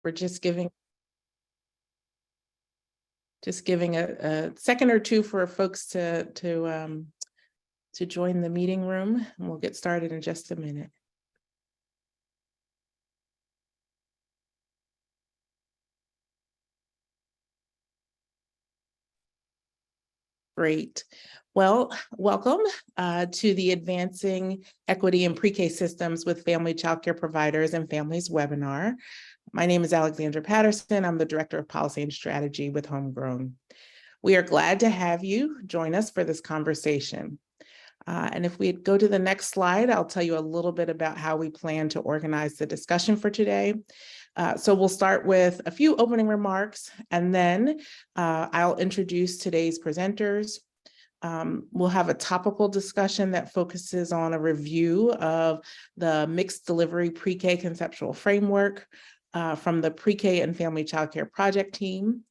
We're just giving a second or two for folks to join the meeting room, and we'll get started in just a minute. Great. Well, welcome to the Advancing Equity in Pre-K Systems with Family Child Care Providers and Families webinar. My name is Alexandra Patterson. I'm the Director of Policy and Strategy with Homegrown. We are glad to have you join us for this conversation. And if we go to the next slide, I'll tell you a little bit about how we plan to organize the discussion for today. So we'll start with a few opening remarks, and then I'll introduce today's presenters. We'll have a topical discussion that focuses on a review of the mixed delivery pre-K conceptual framework from the Pre-K and Family Child Care Project team,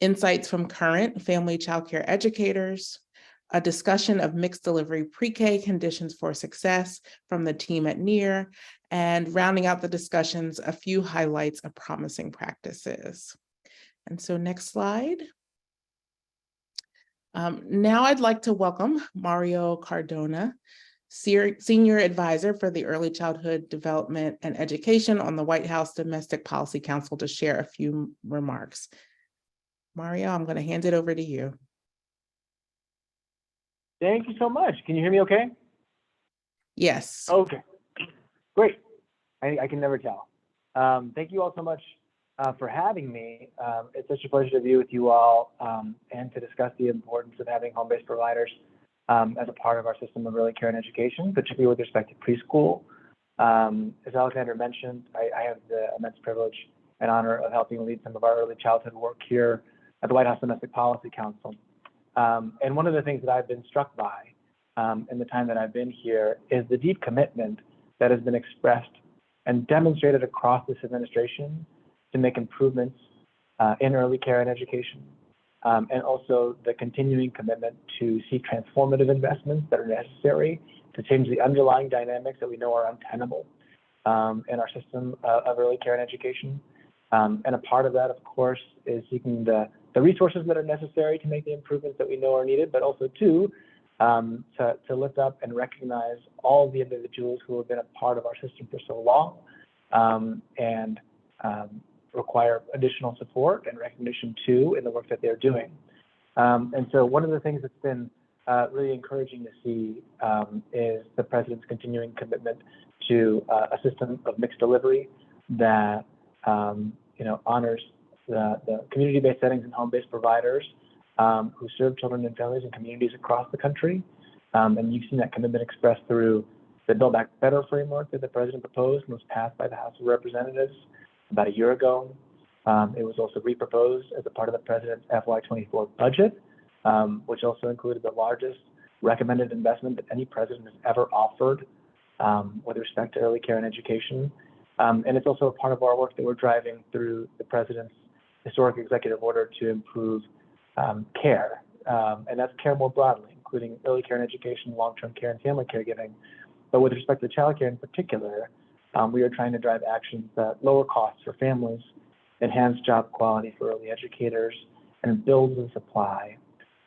insights from current family child care educators, a discussion of mixed delivery pre-K conditions for success from the team at NIEER, and rounding out the discussions, a few highlights of promising practices. And so next slide. Now I'd like to welcome Mario Cardona, Senior Advisor for the Early Childhood Development and Education on the White House Domestic Policy Council, to share a few remarks. Mario, I'm going to hand it over to you. Thank you so much. Can you hear me okay? Yes. Okay, great. I can never tell. Thank you all so much for having me. It's such a pleasure to be with you all and to discuss the importance of having home-based providers as a part of our system of early care and education, particularly with respect to preschool. As Alexander mentioned, I have the immense privilege and honor of helping lead some of our early childhood work here at the White House Domestic Policy Council. And one of the things that I've been struck by in the time that I've been here is the deep commitment that has been expressed and demonstrated across this administration to make improvements in early care and education, and also the continuing commitment to see transformative investments that are necessary to change the underlying dynamics that we know are untenable in our system of early care and education. And a part of that, of course, is seeking the resources that are necessary to make the improvements that we know are needed, but also to lift up and recognize all the individuals who have been a part of our system for so long and require additional support and recognition too in the work that they're doing. And so one of the things that's been really encouraging to see is the President's continuing commitment to a system of mixed delivery that honors the community-based settings and home-based providers who serve children and families in communities across the country. And you've seen that commitment expressed through the Build Back Better framework that the President proposed and was passed by the House of Representatives about a year ago. It was also reproposed as a part of the President's FY24 budget, which also included the largest recommended investment that any president has ever offered with respect to early care and education. And it's also a part of our work that we're driving through the President's historic executive order to improve care. And that's care more broadly, including early care and education, long-term care, and family caregiving. But with respect to child care in particular, we are trying to drive actions that lower costs for families, enhance job quality for early educators, and build the supply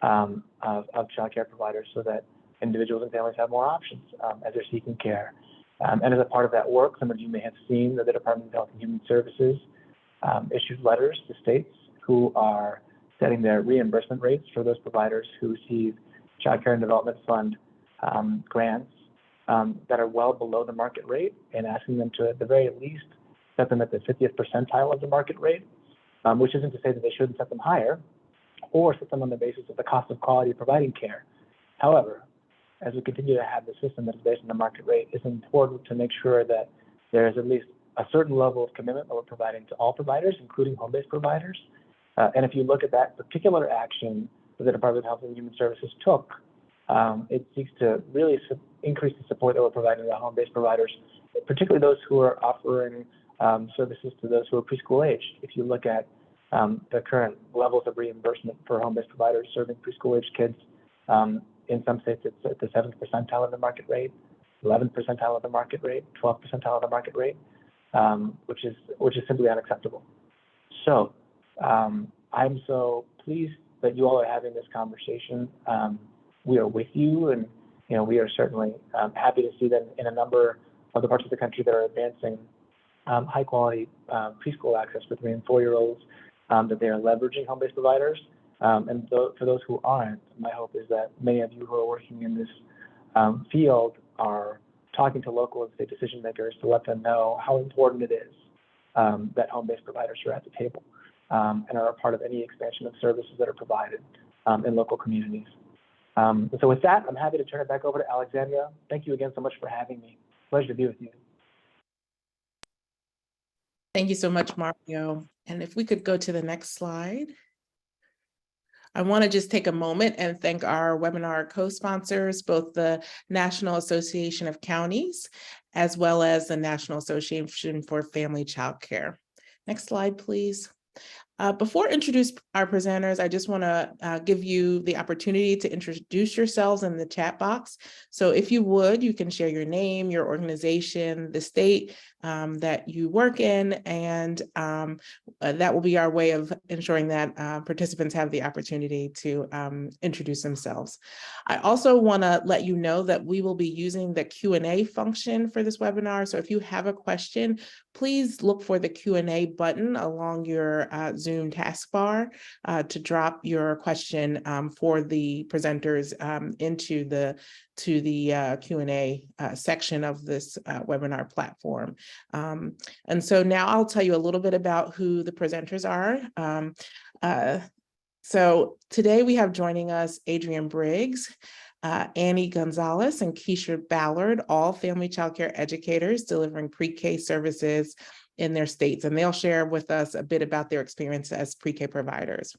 of child care providers so that individuals and families have more options as they're seeking care. And as a part of that work, some of you may have seen that the Department of Health and Human Services issued letters to states who are setting their reimbursement rates for those providers who receive Child Care and Development Fund grants that are well below the market rate, and asking them to, at the very least, set them at the 50th percentile of the market rate, which isn't to say that they shouldn't set them higher or set them on the basis of the cost of quality of providing care. However, as we continue to have the system that is based on the market rate, it's important to make sure that there is at least a certain level of commitment that we're providing to all providers, including home-based providers. And if you look at that particular action that the Department of Health and Human Services took, it seeks to really increase the support that we're providing to home-based providers, particularly those who are offering services to those who are preschool aged. If you look at the current levels of reimbursement for home-based providers serving preschool-aged kids, in some states it's at the 7th percentile of the market rate, 11th percentile of the market rate, 12th percentile of the market rate, which is simply unacceptable. So I'm so pleased that you all are having this conversation. We are with you, and we are certainly happy to see that in a number of the parts of the country that are advancing high quality preschool access for 3 and 4-year-olds, that they are leveraging home-based providers. And for those who aren't, my hope is that many of you who are working in this field are talking to local and state decision makers to let them know how important it is that home-based providers are at the table and are a part of any expansion of services that are provided in local communities. And so with that, I'm happy to turn it back over to Alexandria. Thank you again so much for having me. Pleasure to be with you. Thank you so much, Mario. And if we could go to the next slide. I want to just take a moment and thank our webinar co-sponsors, both the National Association of Counties, as well as the National Association for Family Child Care. Next slide, please. Before introduce our presenters, I just want to give you the opportunity to introduce yourselves in the chat box. So if you would, you can share your name, your organization, the state that you work in, and that will be our way of ensuring that participants have the opportunity to introduce themselves. I also want to let you know that we will be using the Q&A function for this webinar. So if you have a question, please look for the Q&A button along your Zoom taskbar to drop your question for the presenters into the Q&A section of this webinar platform. And so now I'll tell you a little bit about who the presenters are. So today we have joining us Adrienne Briggs, Annie Gonzalez, and Keisha Ballard, all family child care educators delivering pre-K services in their states, and they'll share with us a bit about their experience as pre-K providers.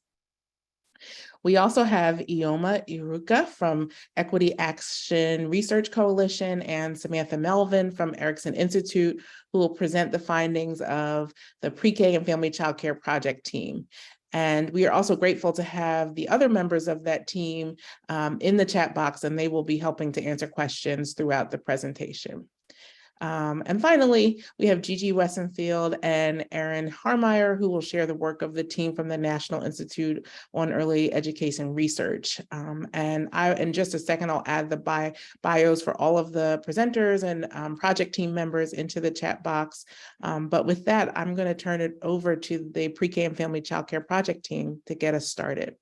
We also have Ioma Iruka from Equity Action Research Coalition and Samantha Melvin from Erikson Institute, who will present the findings of the pre-K and family child care project team. And we are also grateful to have the other members of that team in the chat box, and they will be helping to answer questions throughout the presentation. And finally, we have Gigi Wessenfield and Erin Harmeyer, who will share the work of the team from the National Institute on Early Education Research. And in just a second, I'll add the bios for all of the presenters and project team members into the chat box. But with that, I'm going to turn it over to the Pre-K and Family Child Care Project team to get us started.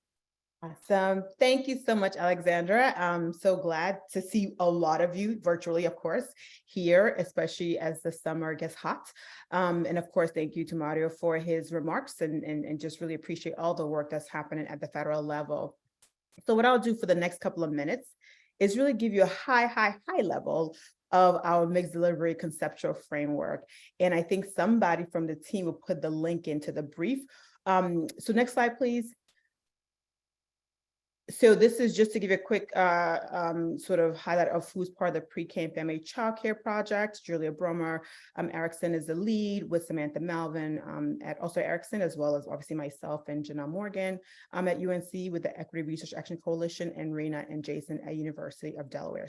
Awesome. Thank you so much, Alexandra. I'm so glad to see a lot of you virtually, of course, here, especially as the summer gets hot. And of course, thank you to Mario for his remarks and just really appreciate all the work that's happening at the federal level. So what I'll do for the next couple of minutes is really give you a high level of our mixed delivery conceptual framework. And I think somebody from the team will put the link into the brief. So next slide, please. So this is just to give you a quick sort of highlight of who's part of the Pre-K and Family Child Care Project. Julia Bromer, Erikson is the lead with Samantha Melvin at also Erikson, as well as obviously myself and Janelle Morgan at UNC with the Equity Research Action Coalition, and Rena and Jason at University of Delaware.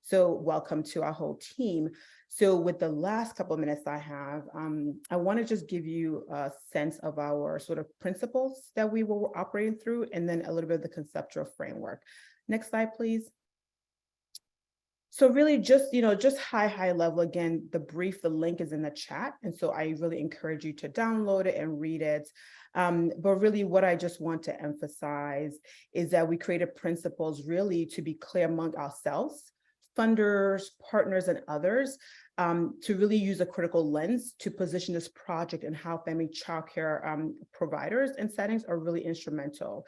So welcome to our whole team. So with the last couple of minutes I have, I want to just give you a sense of our sort of principles that we were operating through, and then a little bit of the conceptual framework. Next slide, please. So really just, just high level, again, the brief, the link is in the chat. And so I really encourage you to download it and read it. But really what I just want to emphasize is that we created principles really to be clear among ourselves, funders, partners, and others, to really use a critical lens to position this project and how family childcare providers and settings are really instrumental.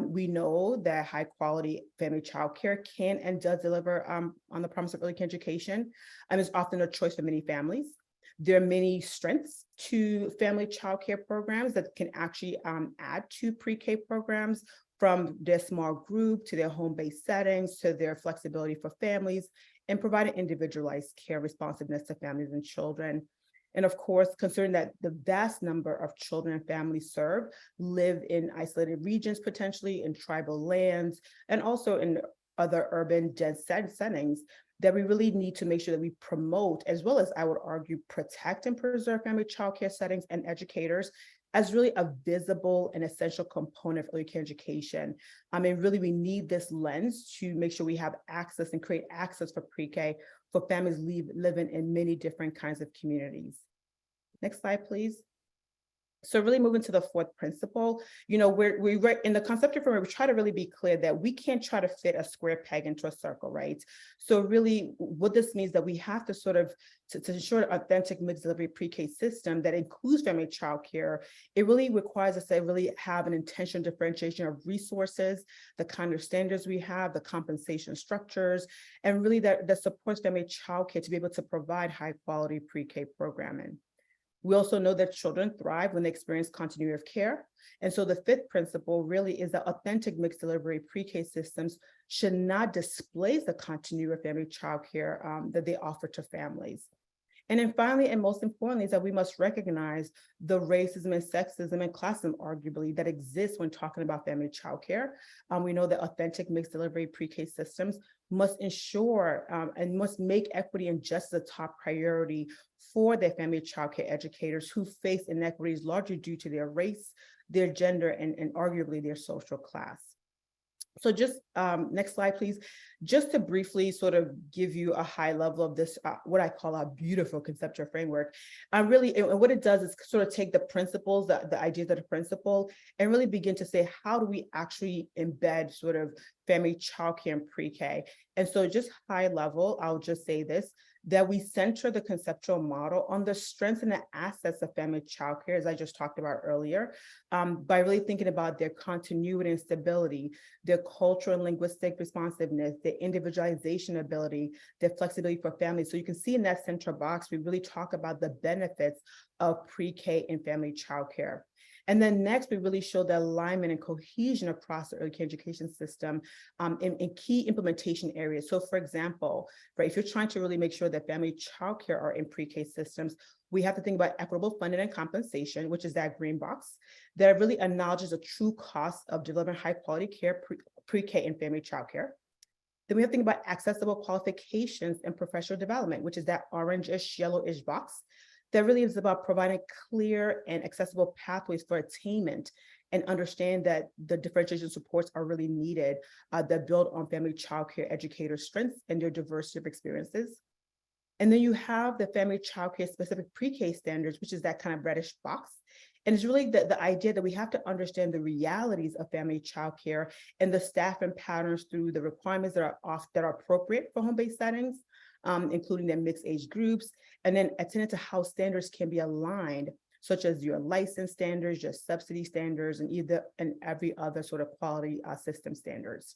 We know that high quality family childcare can and does deliver on the promise of early education, and is often a choice for many families. There are many strengths to family childcare programs that can actually add to pre-K programs, from their small group to their home-based settings to their flexibility for families, and providing individualized care responsiveness to families and children. And of course, considering that the vast number of children and families served live in isolated regions, potentially in tribal lands, and also in other urban dense settings, that we really need to make sure that we promote, as well as I would argue, protect and preserve family childcare settings and educators as really a visible and essential component of early care education. And really we need this lens to make sure we have access and create access for pre-K for families living in many different kinds of communities. Next slide, please. So really moving to the fourth principle, we in the conceptual framework, we try to really be clear that we can't try to fit a square peg into a circle, right? So really what this means that we have to sort of, to ensure an authentic mixed delivery pre-K system that includes family child care, it really requires us to really have an intentional differentiation of resources, the kind of standards we have, the compensation structures, and really that supports family child care to be able to provide high quality pre-K programming. We also know that children thrive when they experience continuity of care. And so the fifth principle really is that authentic mixed delivery pre-K systems should not displace the continuity of family child care that they offer to families. And then finally, and most importantly, is that we must recognize the racism and sexism and classism, arguably, that exists when talking about family child care. We know that authentic mixed delivery pre-K systems must ensure and must make equity and justice a top priority for their family child care educators who face inequities largely due to their race, their gender, and arguably their social class. So just next slide, please. Just to briefly sort of give you a high level of this, what I call a beautiful conceptual framework. Really, and what it does is sort of take the principles, the ideas of the principle, and really begin to say, how do we actually embed sort of family childcare and pre-K? And so just high level, I'll just say this, that we center the conceptual model on the strengths and the assets of family childcare, as I just talked about earlier, by really thinking about their continuity and stability, their cultural and linguistic responsiveness, their individualization ability, their flexibility for families. So you can see in that central box, we really talk about the benefits of pre-K and family childcare. And then next, we really show the alignment and cohesion across the early care education system in key implementation areas. So for example, right, if you're trying to really make sure that family childcare are in pre-K systems, we have to think about equitable funding and compensation, which is that green box, that really acknowledges the true cost of delivering high quality care pre-K and family childcare. Then we have to think about accessible qualifications and professional development, which is that orange-ish, yellowish box. That really is about providing clear and accessible pathways for attainment and understand that the differentiation supports are really needed that build on family childcare educators' strengths and their diversity of experiences. And then you have the family childcare specific pre-K standards, which is that kind of reddish box. And it's really the idea that we have to understand the realities of family childcare and the staffing patterns through the requirements that are appropriate for home-based settings, including their mixed age groups, and then attending to how standards can be aligned, such as your license standards, your subsidy standards, and every other sort of quality system standards.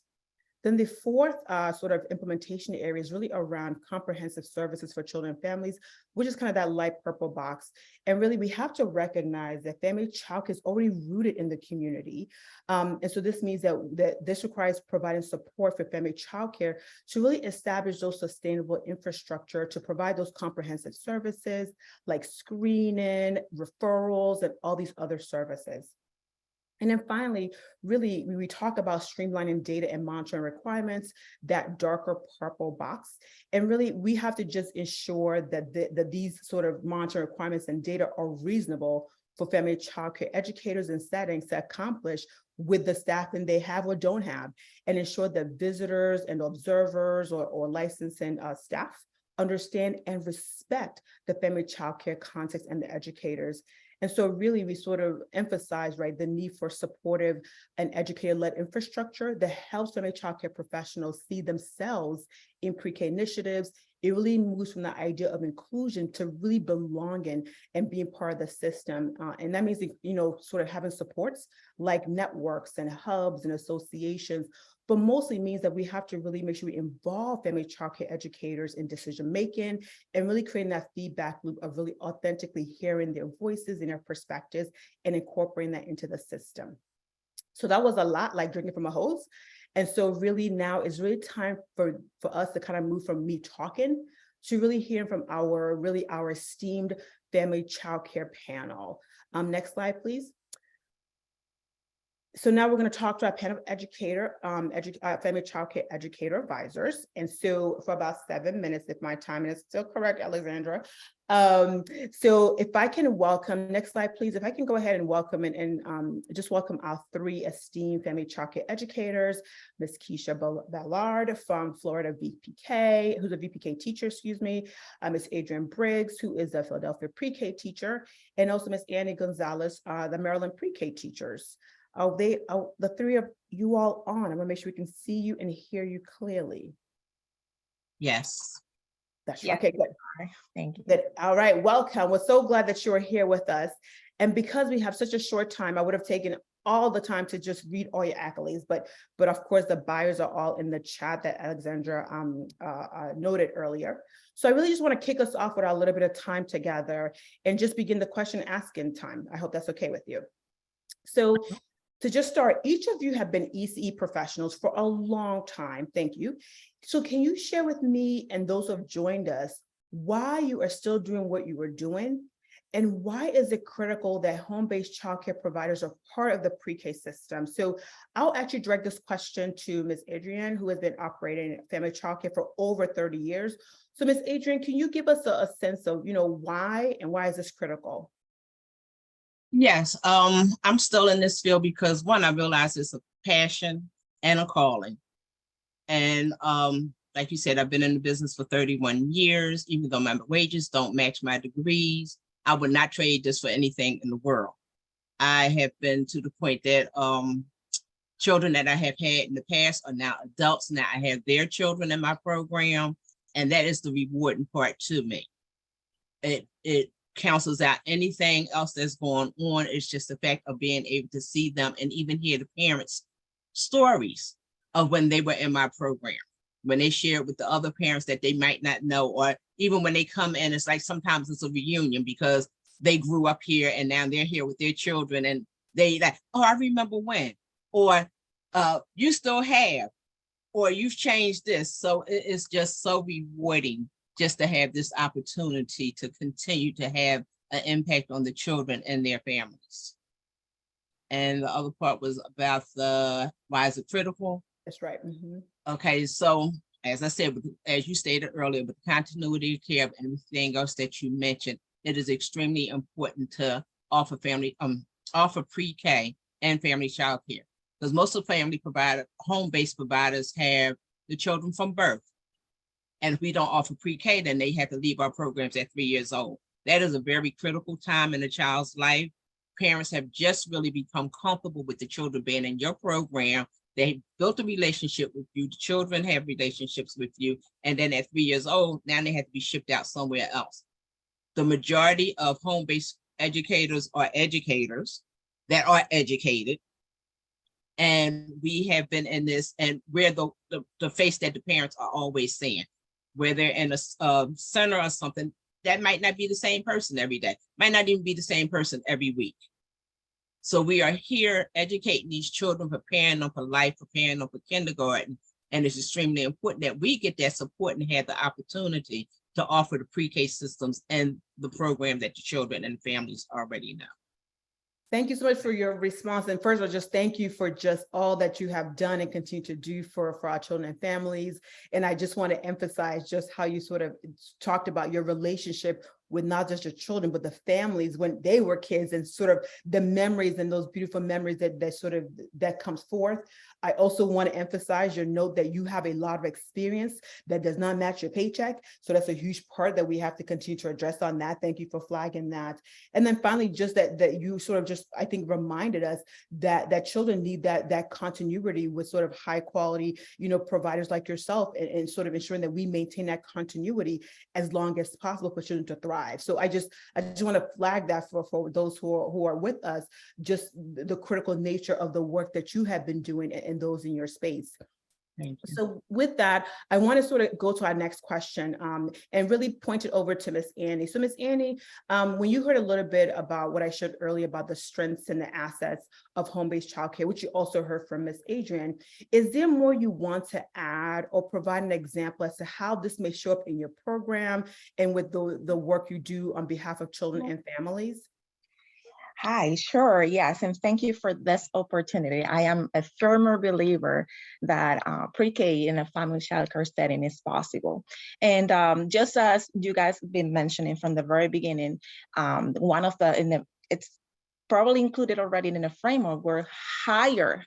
Then the fourth sort of implementation area is really around comprehensive services for children and families, which is kind of that light purple box. And really, we have to recognize that family childcare is already rooted in the community. And so this means that this requires providing support for family childcare to really establish those sustainable infrastructure to provide those comprehensive services like screening, referrals, and all these other services. And then finally, really, we talk about streamlining data and monitoring requirements, that darker purple box. And really, we have to just ensure that these sort of monitoring requirements and data are reasonable for family childcare educators and settings to accomplish with the staffing they have or don't have, and ensure that visitors and observers or licensing staff understand and respect the family childcare context and the educators. And so really we sort of emphasize, right, the need for supportive and educator-led infrastructure that helps family childcare professionals see themselves in pre-K initiatives. It really moves from the idea of inclusion to really belonging and being part of the system. And that means, sort of having supports like networks and hubs and associations, but mostly means that we have to really make sure we involve family childcare educators in decision-making and really creating that feedback loop of really authentically hearing their voices and their perspectives and incorporating that into the system. So that was a lot like drinking from a hose. And so really now is really time for us to kind of move from me talking to really hearing from our esteemed family childcare panel. Next slide, please. So now we're going to talk to our panel of educator, family child care educator advisors. And so for about 7 minutes, if my timing is still correct, Alexandra. So if I can welcome, next slide, please. If I can go ahead and welcome and just welcome our 3 esteemed family child care educators, Ms. Keisha Ballard from Florida VPK, who's a VPK teacher, excuse me, Ms. Adrienne Briggs, who is a Philadelphia pre-K teacher, and also Ms. Annie Gonzalez, the Maryland pre-K teachers. The 3 of you all on? I'm gonna make sure we can see you and hear you clearly. Yes. That's Yeah. right. Okay, good. Thank you. Good. All right, welcome. We're so glad that you are here with us. And because we have such a short time, I would have taken all the time to just read all your accolades, but of course the bios are all in the chat that Alexandra noted earlier. So I really just want to kick us off with a little bit of time together and just begin the question asking time. I hope that's okay with you. So to just start, each of you have been ECE professionals for a long time. Thank you. So can you share with me and those who have joined us why you are still doing what you were doing? And why is it critical that home-based childcare providers are part of the pre-K system? So I'll actually direct this question to Ms. Adrienne, who has been operating family childcare for over 30 years. So Ms. Adrienne, can you give us a sense of, why and why is this critical? Yes, I'm still in this field because one, I realize it's a passion and a calling. And like you said, I've been in the business for 31 years, even though my wages don't match my degrees. I would not trade this for anything in the world. I have been to the point that children that I have had in the past are now adults. Now I have their children in my program, and that is the rewarding part to me. It cancels out anything else that's going on. It's just the fact of being able to see them and even hear the parents' stories of when they were in my program, when they share with the other parents that they might not know, or even when they come in, it's like sometimes it's a reunion because they grew up here and now they're here with their children and they like, oh, I remember when, or you still have, or you've changed this. So it's just so rewarding just to have this opportunity to continue to have an impact on the children and their families. And the other part was about why is it critical? That's right. Mm-hmm. Okay, so as I said, as you stated earlier, with the continuity of care and everything else that you mentioned, it is extremely important to offer pre-K and family child care, because most of the family home-based providers have the children from birth. And if we don't offer pre-K, then they have to leave our programs at 3 years old. That is a very critical time in a child's life. Parents have just really become comfortable with the children being in your program. They built a relationship with you. The children have relationships with you. And then at 3 years old, now they have to be shipped out somewhere else. The majority of home-based educators are educators that are educated. And we have been in this, and we're the face that the parents are always seeing. Where they're in a center or something, that might not be the same person every day, might not even be the same person every week. So we are here educating these children, preparing them for life, preparing them for kindergarten. And it's extremely important that we get that support and have the opportunity to offer the pre-K systems and the program that the children and families already know. Thank you so much for your response. And first of all, just thank you for just all that you have done and continue to do for our children and families. And I just want to emphasize just how you sort of talked about your relationship with not just your children, but the families when they were kids, and sort of the memories and those beautiful memories that comes forth. I also want to emphasize your note that you have a lot of experience that does not match your paycheck. So that's a huge part that we have to continue to address on that. Thank you for flagging that. And then finally, just that you sort of just, I think, reminded us that children need that continuity with sort of high quality, providers like yourself, and sort of ensuring that we maintain that continuity as long as possible for children to thrive. So I just want to flag that for those who are with us, just the critical nature of the work that you have been doing and those in your space. Thank you. So with that, I want to sort of go to our next question and really point it over to Ms. Annie. So Ms. Annie, when you heard a little bit about what I shared earlier about the strengths and the assets of home-based childcare, which you also heard from Ms. Adrienne, is there more you want to add or provide an example as to how this may show up in your program and with the work you do on behalf of children and families? Hi, sure, yes, and thank you for this opportunity. I am a firmer believer that pre-K in a family childcare setting is possible. And just as you guys have been mentioning from the very beginning, one of it's probably included already in the framework where higher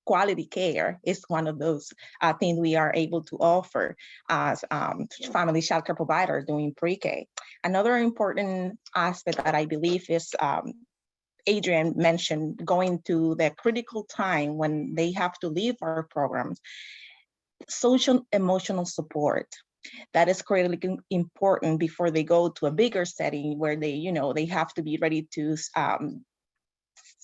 quality care is one of those things we are able to offer as family childcare providers doing pre-K. Another important aspect that I believe is Adrian mentioned, going to the critical time when they have to leave our programs, social emotional support. That is critically important before they go to a bigger setting where they have to be ready to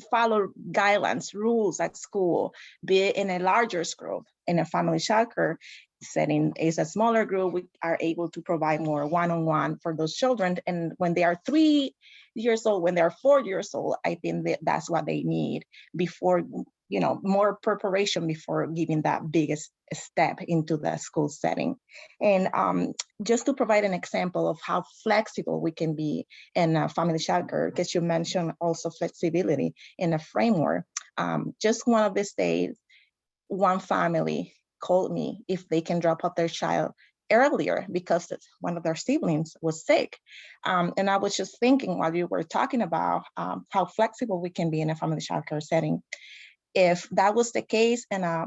follow guidelines, rules at school, be it in a larger group. In a family childcare setting is a smaller group, we are able to provide more one-on-one for those children. And when they are 3 years old, when they're 4 years old, I think that's what they need before, more preparation before giving that biggest step into the school setting. And just to provide an example of how flexible we can be in a family childcare, because you mentioned also flexibility in a framework. Just one of these days, one family called me if they can drop off their child earlier because one of their siblings was sick. And I was just thinking while you were talking about how flexible we can be in a family childcare setting. If that was the case in a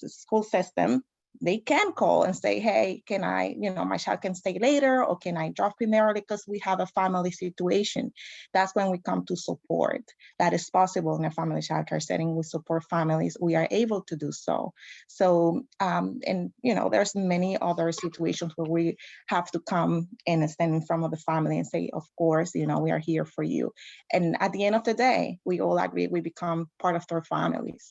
school system, they can call and say, hey, can I, my child can stay later, or can I drop him early because we have a family situation? That's when we come to support. That is possible in a family childcare setting. We support families. We are able to do so. So, and there's many other situations where we have to come and stand in front of the family and say, of course, we are here for you. And at the end of the day, we all agree we become part of their families.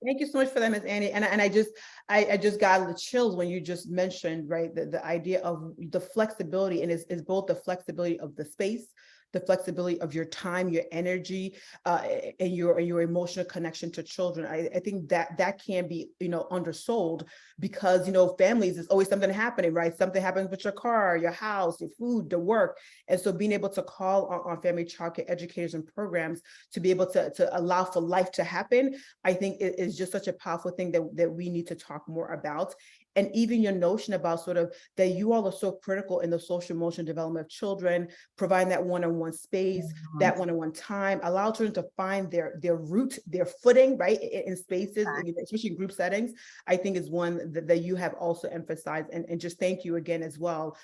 Thank you so much for that, Ms. Annie. And I just got the chills when you just mentioned, right, the idea of the flexibility, and it's both the flexibility of the space, the flexibility of your time, your energy, and your emotional connection to children. I think that can be, undersold because, families, is always something happening, right? Something happens with your car, your house, your food, the work. And so being able to call on family childcare educators and programs to be able to allow for life to happen, I think it is just such a powerful thing that we need to talk more about. And even your notion about sort of that you all are so critical in the social emotional development of children, providing that one-on-one space, that one-on-one time, allow children to find their root, their footing, right, in spaces, especially in group settings, I think is one that you have also emphasized. And just thank you again as well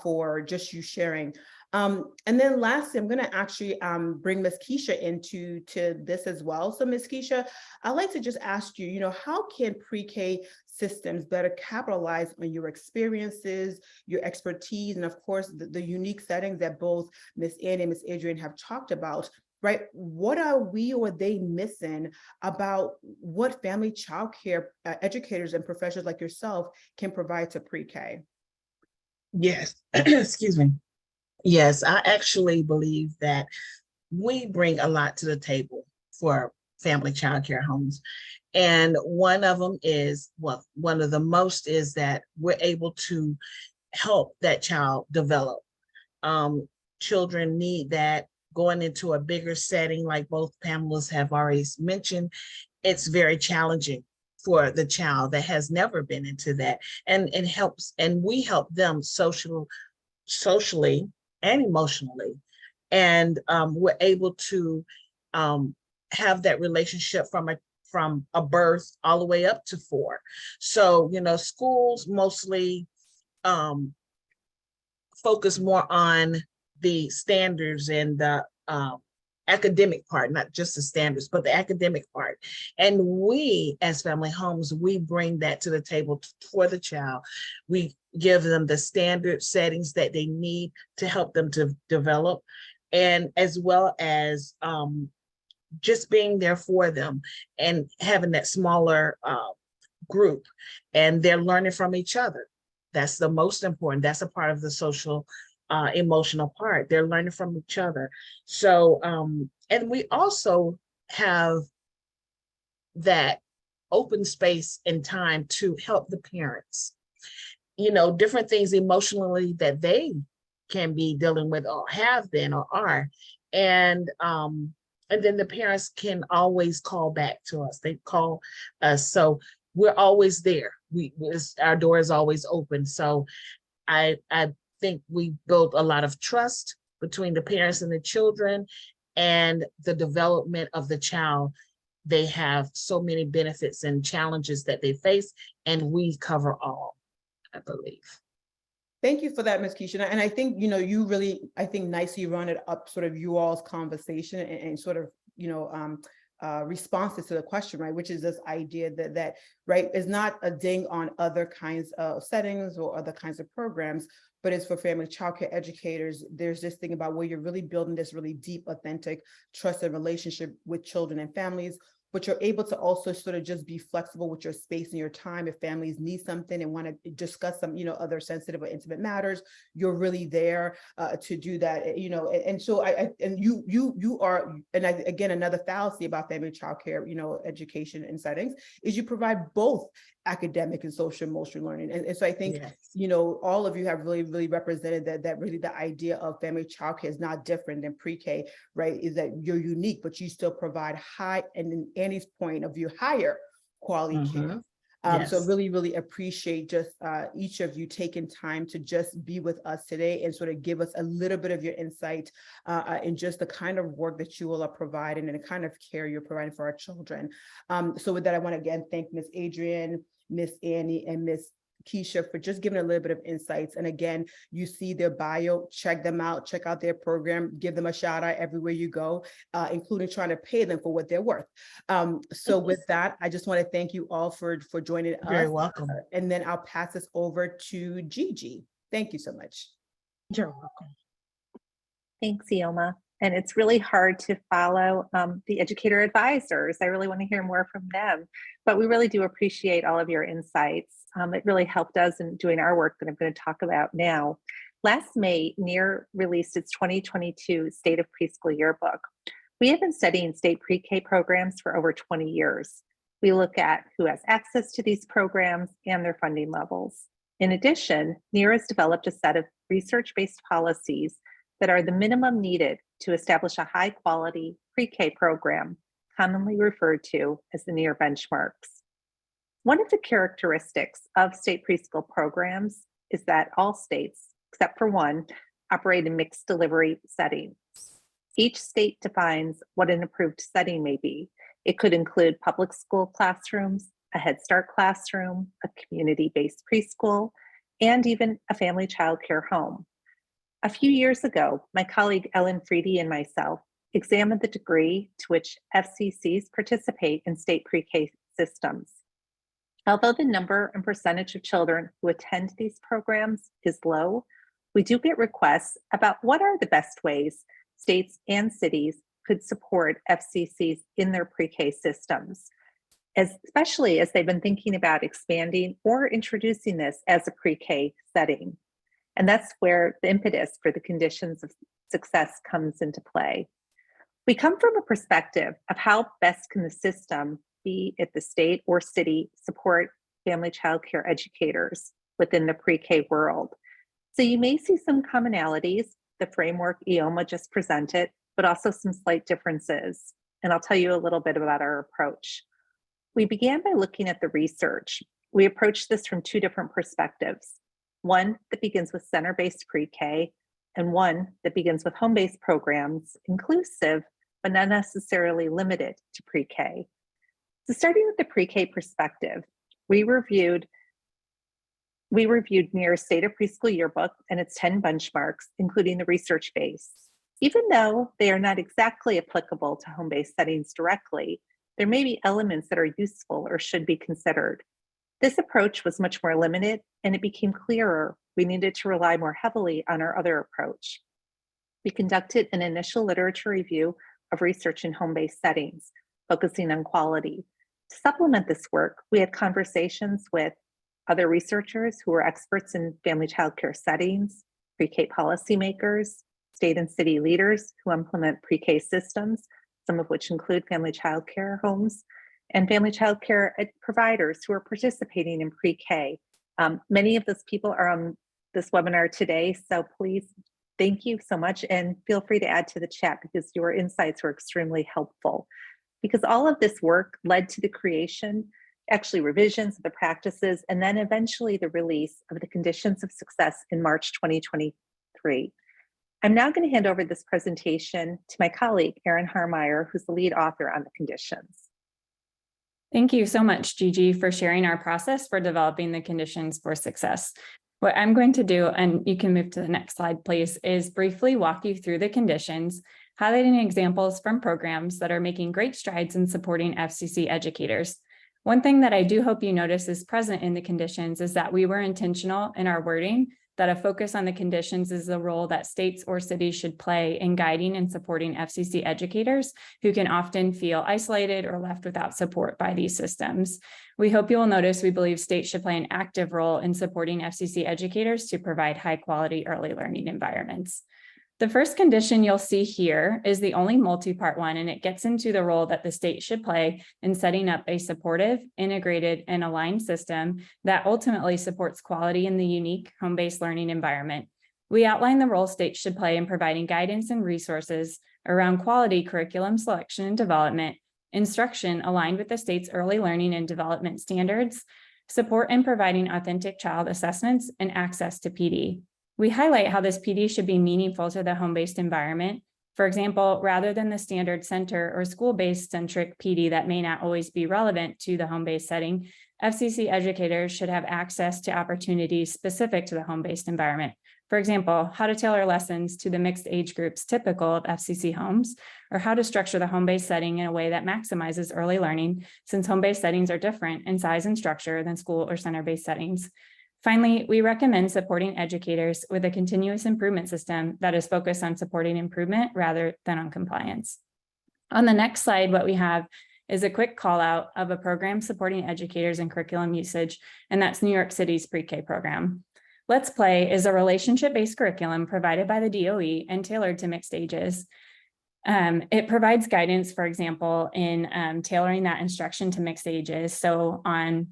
for just you sharing. And then lastly, I'm going to actually bring Ms. Keisha into this as well. So Ms. Keisha, I'd like to just ask you, how can pre-K systems better capitalize on your experiences, your expertise, and of course, the unique settings that both Ms. Annie and Ms. Adrian have talked about, right? What are we or they missing about what family childcare educators and professionals like yourself can provide to pre-K? Yes, excuse me. Yes, I actually believe that we bring a lot to the table for family childcare homes. And one of them is, well, one of the most is that we're able to help that child develop. Children need that. Going into a bigger setting, like both Pamela's have already mentioned, it's very challenging for the child that has never been into that. And it helps, and we help them socially and emotionally. And we're able to have that relationship from a birth all the way up to 4. So, schools mostly focus more on the standards and the academic part, not just the standards, but the academic part. And we, as family homes, we bring that to the table for the child. We give them the standard settings that they need to help them to develop, and as well as just being there for them and having that smaller group, and they're learning from each other. That's the most important. That's a part of the social emotional part. They're learning from each other. So, and we also have that open space and time to help the parents, different things emotionally that they can be dealing with or have been or are. And then the parents can always call back to us. They call us. So we're always there. Our door is always open. So I think we built a lot of trust between the parents and the children and the development of the child. They have so many benefits and challenges that they face, and we cover all, I believe. Thank you for that, Ms. Keisha. And I think, you really, I think nicely run it up sort of you all's conversation and sort of, responses to the question, right? Which is this idea that, right, is not a ding on other kinds of settings or other kinds of programs, but it's for family childcare educators. There's this thing about where you're really building this really deep, authentic, trusted relationship with children and families, but you're able to also sort of just be flexible with your space and your time. If families need something and want to discuss some, other sensitive or intimate matters, you're really there to do that, and so you are, and again, another fallacy about family childcare, education and settings is you provide both academic and social emotional learning. And so I think, Yes. all of you have really represented that really the idea of family childcare is not different than pre-K, right? Is that you're unique, but you still provide high, and in Annie's point of view, higher quality care. So Yes. really appreciate just each of you taking time to just be with us today and sort of give us a little bit of your insight in just the kind of work that you all are providing and the kind of care you're providing for our children. So with that, I want to again thank Ms. Adrienne, Miss Annie, and Miss Keisha for just giving a little bit of insights. And again, you see their bio, check them out, check out their program, give them a shout out everywhere you go, including trying to pay them for what they're worth. So with that, I just want to thank you all for joining us. Very welcome. And then I'll pass this over to Gigi. Thank you so much. You're welcome. Thanks, Ioma. And it's really hard to follow the educator advisors. I really want to hear more from them, but we really do appreciate all of your insights. It really helped us in doing our work that I'm going to talk about now. Last May, NIEER released its 2022 State of Preschool Yearbook. We have been studying state pre-K programs for over 20 years. We look at who has access to these programs and their funding levels. In addition, NIEER has developed a set of research-based policies that are the minimum needed to establish a high-quality pre-K program, commonly referred to as the NIEER benchmarks. One of the characteristics of state preschool programs is that all states, except for one, operate in mixed delivery settings. Each state defines what an approved setting may be. It could include public school classrooms, a Head Start classroom, a community-based preschool, and even a family child care home. A few years ago, my colleague Ellen Freedy and myself examined the degree to which FCCs participate in state pre-K systems. Although the number and percentage of children who attend these programs is low, we do get requests about what are the best ways states and cities could support FCCs in their pre-K systems, especially as they've been thinking about expanding or introducing this as a pre-K setting. And that's where the impetus for the conditions of success comes into play. We come from a perspective of how best can the system, be it the state or city, support family child care educators within the pre-K world. So you may see some commonalities, the framework Ioma just presented, but also some slight differences. And I'll tell you a little bit about our approach. We began by looking at the research. We approached this from two different perspectives. One that begins with center-based pre-K, and one that begins with home-based programs, inclusive, but not necessarily limited to pre-K. So starting with the pre-K perspective, we reviewed NIEER's State of Preschool Yearbook and its 10 benchmarks, including the research base. Even though they are not exactly applicable to home-based settings directly, there may be elements that are useful or should be considered. This approach was much more limited, and it became clearer we needed to rely more heavily on our other approach. We conducted an initial literature review of research in home-based settings, focusing on quality. To supplement this work, we had conversations with other researchers who were experts in family child care settings, pre-K policymakers, state and city leaders who implement pre-K systems, some of which include family child care homes, and family child care providers who are participating in pre-K. Many of those people are on this webinar today, so please Thank you so much, and feel free to add to the chat because your insights were extremely helpful. Because all of this work led to the creation, actually revisions of the practices, and then eventually the release of the conditions of success in March 2023. I'm now going to hand over this presentation to my colleague, Erin Harmeyer, who's the lead author on the conditions. Thank you so much, Gigi, for sharing our process for developing the conditions for success. What I'm going to do, and you can move to the next slide, please, is briefly walk you through the conditions, highlighting examples from programs that are making great strides in supporting FCC educators. One thing that I do hope you notice is present in the conditions is that we were intentional in our wording, that a focus on the conditions is the role that states or cities should play in guiding and supporting FCC educators who can often feel isolated or left without support by these systems. We hope you will notice we believe states should play an active role in supporting FCC educators to provide high quality early learning environments. The first condition you'll see here is the only multi-part one, and it gets into the role that the state should play in setting up a supportive, integrated, and aligned system that ultimately supports quality in the unique home-based learning environment. We outline the role states should play in providing guidance and resources around quality curriculum selection and development, instruction aligned with the state's early learning and development standards, support in providing authentic child assessments, and access to PD. We highlight how this PD should be meaningful to the home-based environment. For example, rather than the standard center or school-based centric PD that may not always be relevant to the home-based setting, FCC educators should have access to opportunities specific to the home-based environment. For example, how to tailor lessons to the mixed age groups typical of FCC homes, or how to structure the home-based setting in a way that maximizes early learning, since home-based settings are different in size and structure than school or center-based settings. Finally, we recommend supporting educators with a continuous improvement system that is focused on supporting improvement rather than on compliance. On the next slide, what we have is a quick call out of a program supporting educators in curriculum usage, and that's New York City's pre-K program. Let's Play is a relationship-based curriculum provided by the DOE and tailored to mixed ages. It provides guidance, for example, in tailoring that instruction to mixed ages. So on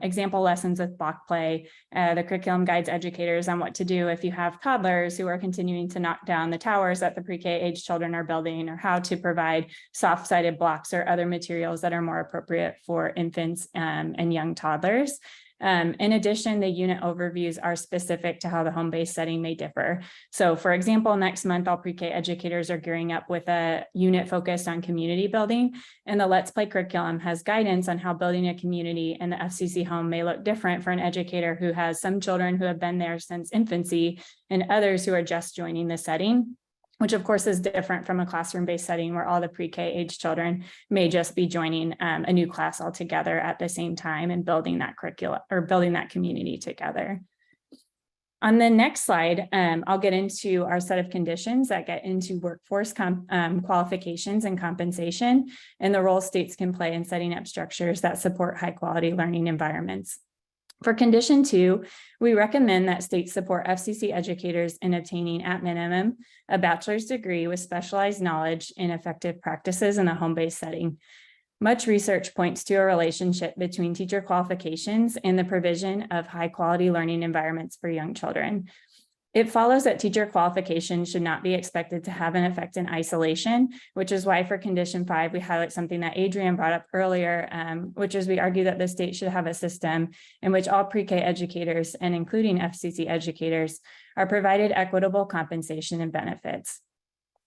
example lessons with block play, the curriculum guides educators on what to do if you have toddlers who are continuing to knock down the towers that the pre-K age children are building, or how to provide soft-sided blocks or other materials that are more appropriate for infants and young toddlers. In addition, the unit overviews are specific to how the home-based setting may differ. So for example, next month, all pre-K educators are gearing up with a unit focused on community building, and the Let's Play curriculum has guidance on how building a community in the FCC home may look different for an educator who has some children who have been there since infancy and others who are just joining the setting, which of course is different from a classroom-based setting where all the pre-K age children may just be joining a new class altogether at the same time and building that curriculum or building that community together. On the next slide, I'll get into our set of conditions that get into workforce qualifications and compensation and the role states can play in setting up structures that support high quality learning environments. For condition 2, we recommend that states support FCC educators in obtaining at minimum a bachelor's degree with specialized knowledge in effective practices in a home-based setting. Much research points to a relationship between teacher qualifications and the provision of high quality learning environments for young children. It follows that teacher qualifications should not be expected to have an effect in isolation, which is why for condition 5, we highlight something that Adrienne brought up earlier, which is we argue that the state should have a system in which all pre-K educators, and including FCC educators, are provided equitable compensation and benefits.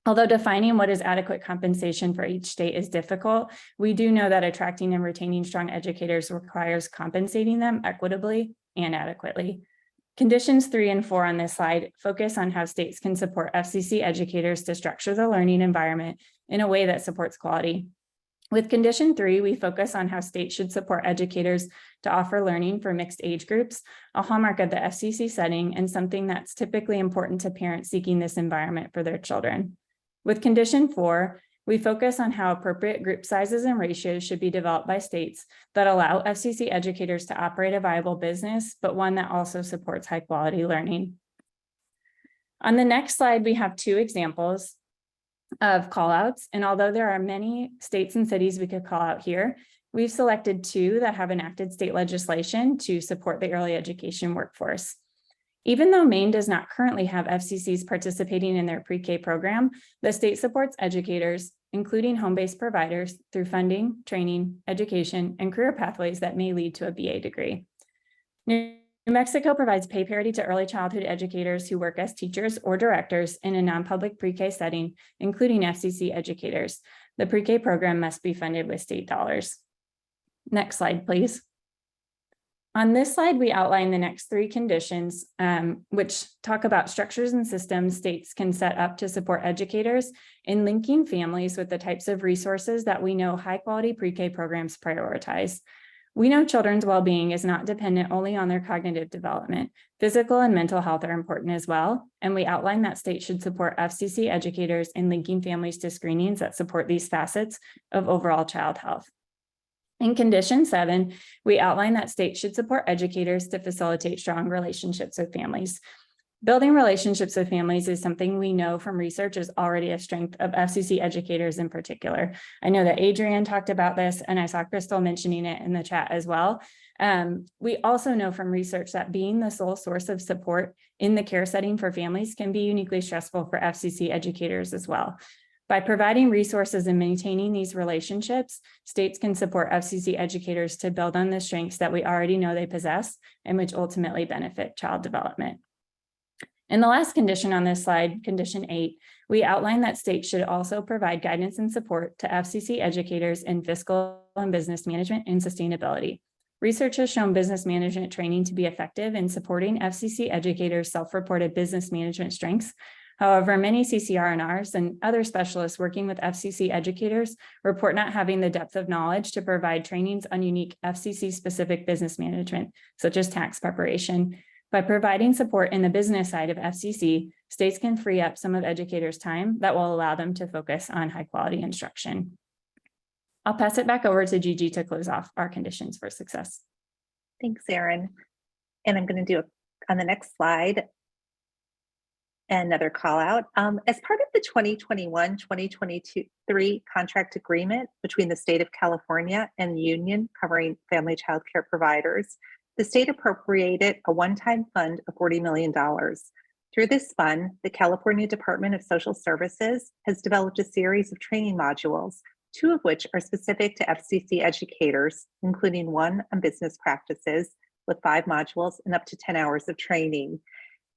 Although defining what is adequate compensation for each state is difficult, we do know that attracting and retaining strong educators requires compensating them equitably and adequately. Conditions 3 and 4 on this slide focus on how states can support FCC educators to structure the learning environment in a way that supports quality. With condition 3, we focus on how states should support educators to offer learning for mixed age groups, a hallmark of the FCC setting and something that's typically important to parents seeking this environment for their children. With condition 4, we focus on how appropriate group sizes and ratios should be developed by states that allow FCC educators to operate a viable business, but one that also supports high quality learning. On the next slide, we have 2 examples of callouts, and although there are many states and cities we could call out here, we've selected 2 that have enacted state legislation to support the early education workforce. Even though Maine does not currently have FCCs participating in their pre-K program, the state supports educators, including home-based providers, through funding, training, education, and career pathways that may lead to a BA degree. New Mexico provides pay parity to early childhood educators who work as teachers or directors in a non-public pre-K setting, including FCC educators. The pre-K program must be funded with state dollars. Next slide, please. On this slide, we outline the next 3 conditions, which talk about structures and systems states can set up to support educators in linking families with the types of resources that we know high-quality pre-K programs prioritize. We know children's well-being is not dependent only on their cognitive development. Physical and mental health are important as well, and we outline that states should support FCC educators in linking families to screenings that support these facets of overall child health. In condition 7, we outline that states should support educators to facilitate strong relationships with families. Building relationships with families is something we know from research is already a strength of FCC educators in particular. I know that Adrienne talked about this, and I saw Crystal mentioning it in the chat as well. We also know from research that being the sole source of support in the care setting for families can be uniquely stressful for FCC educators as well. By providing resources and maintaining these relationships, states can support FCC educators to build on the strengths that we already know they possess and which ultimately benefit child development. In the last condition on this slide, condition 8, we outline that states should also provide guidance and support to FCC educators in fiscal and business management and sustainability. Research has shown business management training to be effective in supporting FCC educators' self-reported business management strengths. However, many CCR&Rs and other specialists working with FCC educators report not having the depth of knowledge to provide trainings on unique FCC-specific business management, such as tax preparation. By providing support in the business side of FCC, states can free up some of educators' time that will allow them to focus on high-quality instruction. I'll pass it back over to Gigi to close off our conditions for success. Thanks, Erin. And I'm going to do on the next slide another call out. As part of the 2021-2023 contract agreement between the state of California and the union covering family child care providers, the state appropriated a one-time fund of $40 million. Through this fund, the California Department of Social Services has developed a series of training modules, 2 of which are specific to FCC educators, including 1 on business practices with 5 modules and up to 10 hours of training.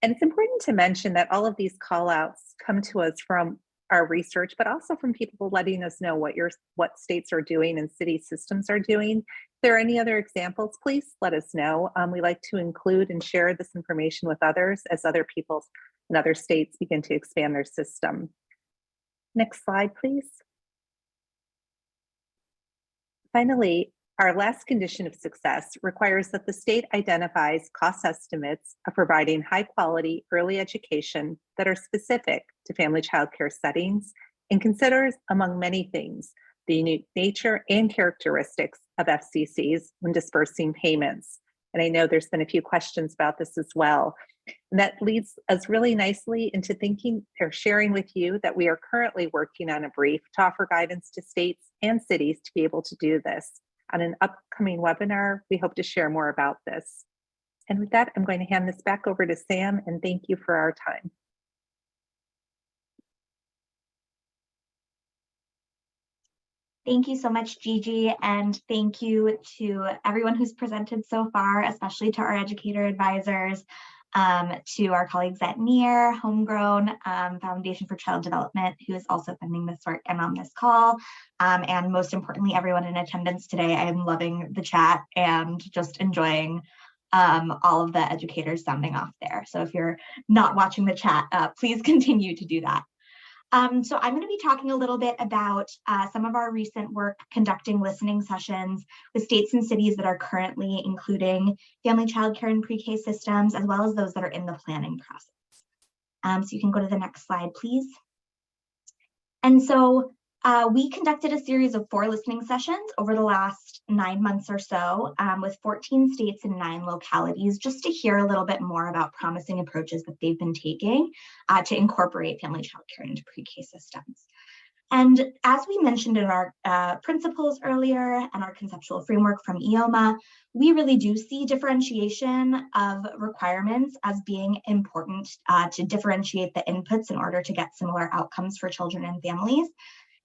And it's important to mention that all of these call outs come to us from our research, but also from people letting us know what states are doing and city systems are doing. If there are any other examples, please let us know. We like to include and share this information with others as other people in other states begin to expand their system. Next slide, please. Finally, our last condition of success requires that the state identifies cost estimates of providing high quality early education that are specific to family child care settings and considers, among many things, the unique nature and characteristics of FCCs when dispersing payments. And I know there's been a few questions about this as well. And that leads us really nicely into thinking or sharing with you that we are currently working on a brief to offer guidance to states and cities to be able to do this. On an upcoming webinar, we hope to share more about this. And with that, I'm going to hand this back over to Sam, and thank you for our time. Thank you so much, Gigi, and thank you to everyone who's presented so far, especially to our educator advisors, to our colleagues at NIEER, Homegrown, Foundation for Child Development, who is also funding this work and on this call, and most importantly, everyone in attendance today. I am loving the chat and just enjoying all of the educators sounding off there. So if you're not watching the chat, please continue to do that. So I'm going to be talking a little bit about some of our recent work conducting listening sessions with states and cities that are currently including family child care and pre-K systems, as well as those that are in the planning process. So you can go to the next slide, please. And so we conducted a series of 4 listening sessions over the last 9 months or so with 14 states and 9 localities, just to hear a little bit more about promising approaches that they've been taking to incorporate family child care into pre-K systems. And as we mentioned in our principles earlier and our conceptual framework from EOMA, we really do see differentiation of requirements as being important to differentiate the inputs in order to get similar outcomes for children and families.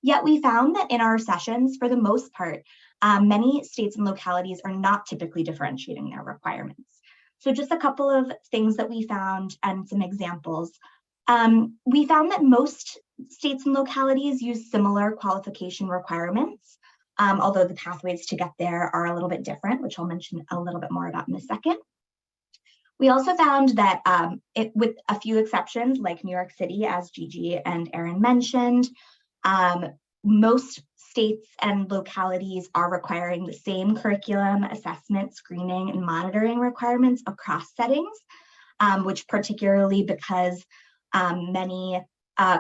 Yet we found that in our sessions, for the most part, many states and localities are not typically differentiating their requirements. So just a couple of things that we found and some examples. We found that most states and localities use similar qualification requirements, although the pathways to get there are a little bit different, which I'll mention a little bit more about in a second. We also found that with a few exceptions, like New York City, as Gigi and Erin mentioned, most states and localities are requiring the same curriculum, assessment, screening, and monitoring requirements across settings, which particularly because many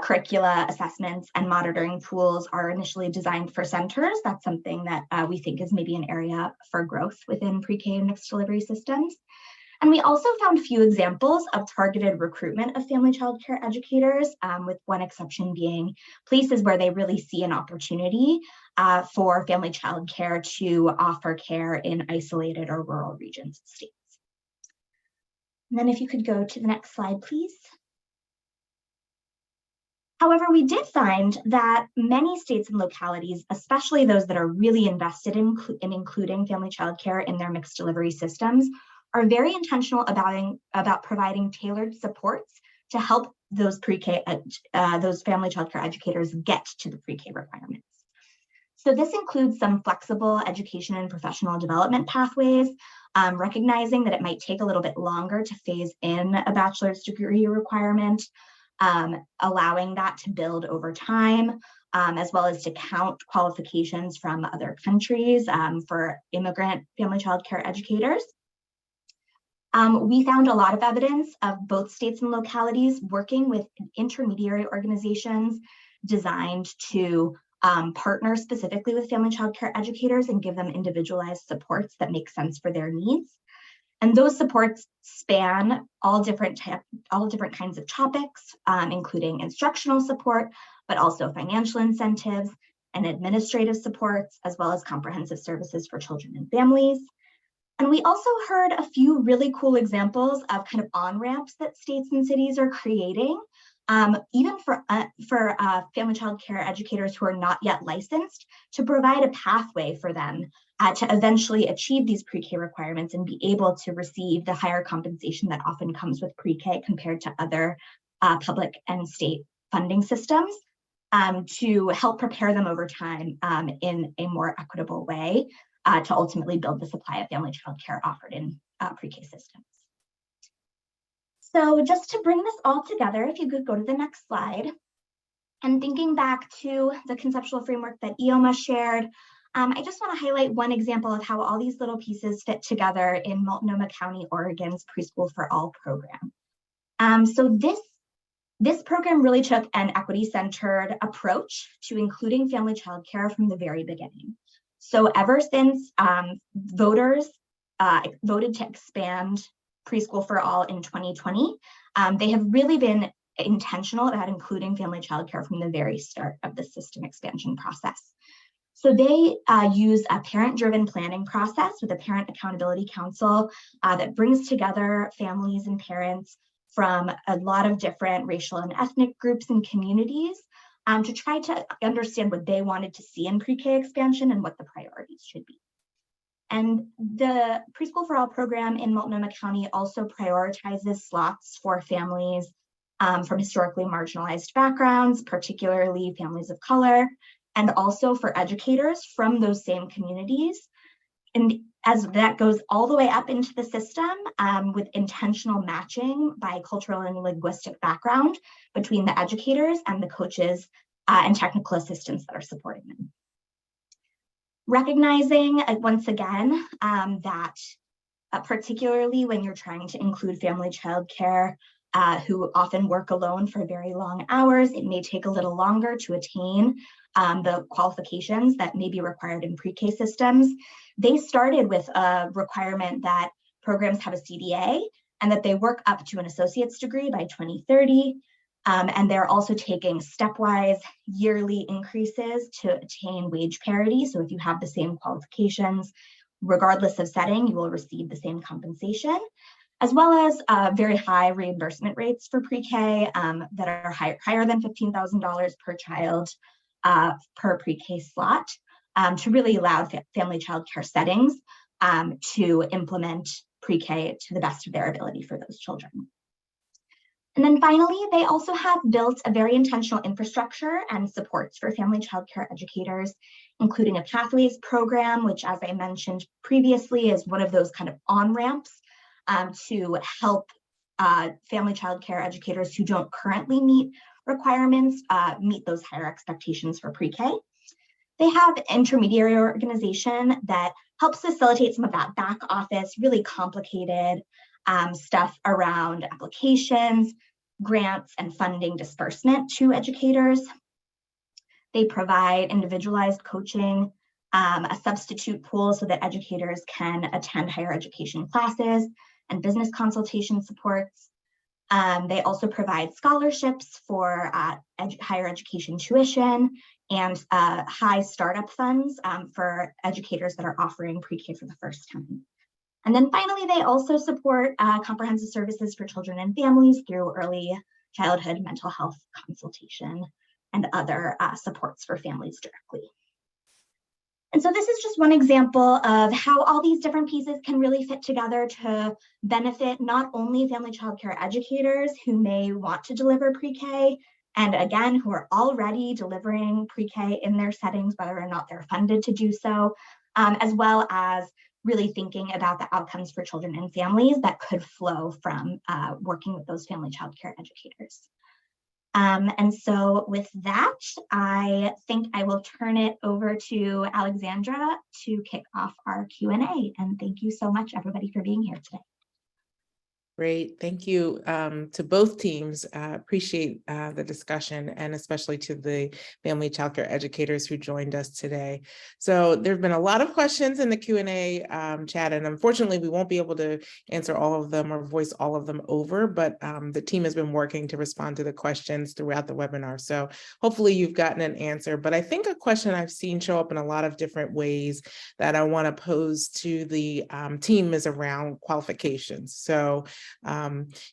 curricula, assessments, and monitoring tools are initially designed for centers. That's something that we think is maybe an area for growth within pre-K and mixed delivery systems. And we also found few examples of targeted recruitment of family child care educators, with one exception being places where they really see an opportunity for family child care to offer care in isolated or rural regions and states. And then if you could go to the next slide, please. However, we did find that many states and localities, especially those that are really invested in including family child care in their mixed delivery systems, are very intentional about providing tailored supports to help those pre-K, those family child care educators get to the pre-K requirements. So this includes some flexible education and professional development pathways, recognizing that it might take a little bit longer to phase in a bachelor's degree requirement, allowing that to build over time, as well as to count qualifications from other countries for immigrant family child care educators. We found a lot of evidence of both states and localities working with intermediary organizations designed to partner specifically with family child care educators and give them individualized supports that make sense for their needs. And those supports span all different kinds of topics, including instructional support, but also financial incentives and administrative supports, as well as comprehensive services for children and families. And we also heard a few really cool examples of kind of on-ramps that states and cities are creating, even for family child care educators who are not yet licensed, to provide a pathway for them to eventually achieve these pre-K requirements and be able to receive the higher compensation that often comes with pre-K compared to other public and state funding systems, to help prepare them over time in a more equitable way to ultimately build the supply of family child care offered in pre-K systems. So just to bring this all together, if you could go to the next slide, and thinking back to the conceptual framework that EOMA shared, I just want to highlight one example of how all these little pieces fit together in Multnomah County, Oregon's Preschool for All program. So this program really took an equity-centered approach to including family child care from the very beginning. So ever since voters voted to expand Preschool for All in 2020, they have really been intentional about including family child care from the very start of the system expansion process. So they use a parent-driven planning process with a parent accountability council that brings together families and parents from a lot of different racial and ethnic groups and communities to try to understand what they wanted to see in pre-K expansion and what the priorities should be. And the Preschool for All program in Multnomah County also prioritizes slots for families from historically marginalized backgrounds, particularly families of color, and also for educators from those same communities. And as that goes all the way up into the system with intentional matching by cultural and linguistic background between the educators and the coaches and technical assistants that are supporting them. Recognizing once again that particularly when you're trying to include family child care who often work alone for very long hours, it may take a little longer to attain the qualifications that may be required in pre-K systems. They started with a requirement that programs have a CDA and that they work up to an associate's degree by 2030. And they're also taking stepwise yearly increases to attain wage parity. So if you have the same qualifications, regardless of setting, you will receive the same compensation, as well as very high reimbursement rates for pre-K that are higher than $15,000 per child per pre-K slot, to really allow family child care settings to implement pre-K to the best of their ability for those children. And then finally, they also have built a very intentional infrastructure and supports for family child care educators, including a pathways program, which, as I mentioned previously, is one of those kind of on-ramps to help family child care educators who don't currently meet requirements meet those higher expectations for pre-K. They have an intermediary organization that helps facilitate some of that back office, really complicated stuff around applications, grants, and funding disbursement to educators. They provide individualized coaching, a substitute pool so that educators can attend higher education classes and business consultation supports. They also provide scholarships for higher education tuition and high startup funds for educators that are offering pre-K for the first time. And then finally, they also support comprehensive services for children and families through early childhood mental health consultation and other supports for families directly. And so this is just one example of how all these different pieces can really fit together to benefit not only family child care educators who may want to deliver pre-K, and again, who are already delivering pre-K in their settings, whether or not they're funded to do so, as well as really thinking about the outcomes for children and families that could flow from working with those family child care educators. And so with that, I think I will turn it over to Alexandra to kick off our Q&A. And thank you so much, everybody, for being here today. Great, thank you to both teams. Appreciate the discussion, and especially to the family childcare educators who joined us today. So there have been a lot of questions in the Q&A chat, and unfortunately we won't be able to answer all of them or voice all of them over, but the team has been working to respond to the questions throughout the webinar. So hopefully you've gotten an answer, but I think a question I've seen show up in a lot of different ways that I want to pose to the team is around qualifications. So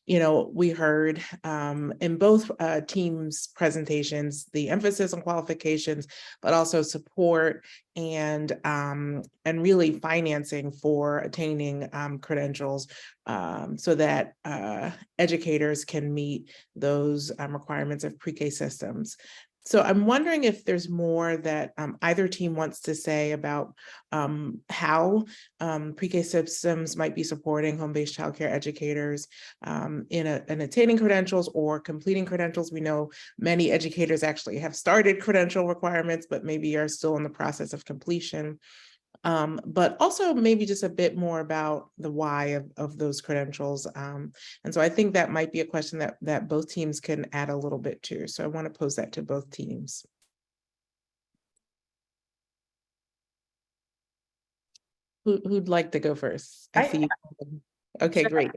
you know, we heard in both teams' presentations, the emphasis on qualifications, but also support and really financing for attaining credentials so that educators can meet those requirements of pre-K systems. So I'm wondering if there's more that either team wants to say about how pre-K systems might be supporting home-based childcare educators in attaining credentials or completing credentials. We know many educators actually have started credential requirements, but maybe are still in the process of completion. But also maybe just a bit more about the why of those credentials. And so I think that might be a question that both teams can add a little bit to. So I want to pose that to both teams. Who'd like to go first? I see you. Okay, Sure. great.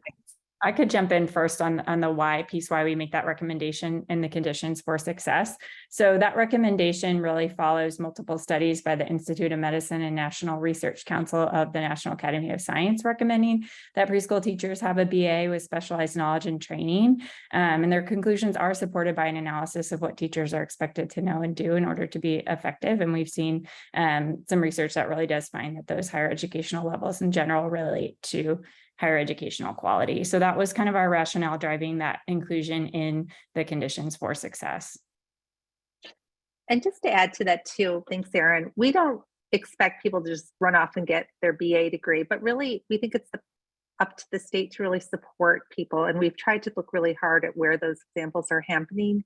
I could jump in first on the why piece, why we make that recommendation in the conditions for success. So that recommendation really follows multiple studies by the Institute of Medicine and National Research Council of the National Academy of Science recommending that preschool teachers have a BA with specialized knowledge and training. And their conclusions are supported by an analysis of what teachers are expected to know and do in order to be effective. And we've seen some research that really does find that those higher educational levels in general relate to higher educational quality. So that was kind of our rationale driving that inclusion in the conditions for success. And just to add to that too, thanks, Erin. We don't expect people to just run off and get their BA degree, but really we think it's up to the state to really support people. And we've tried to look really hard at where those examples are happening.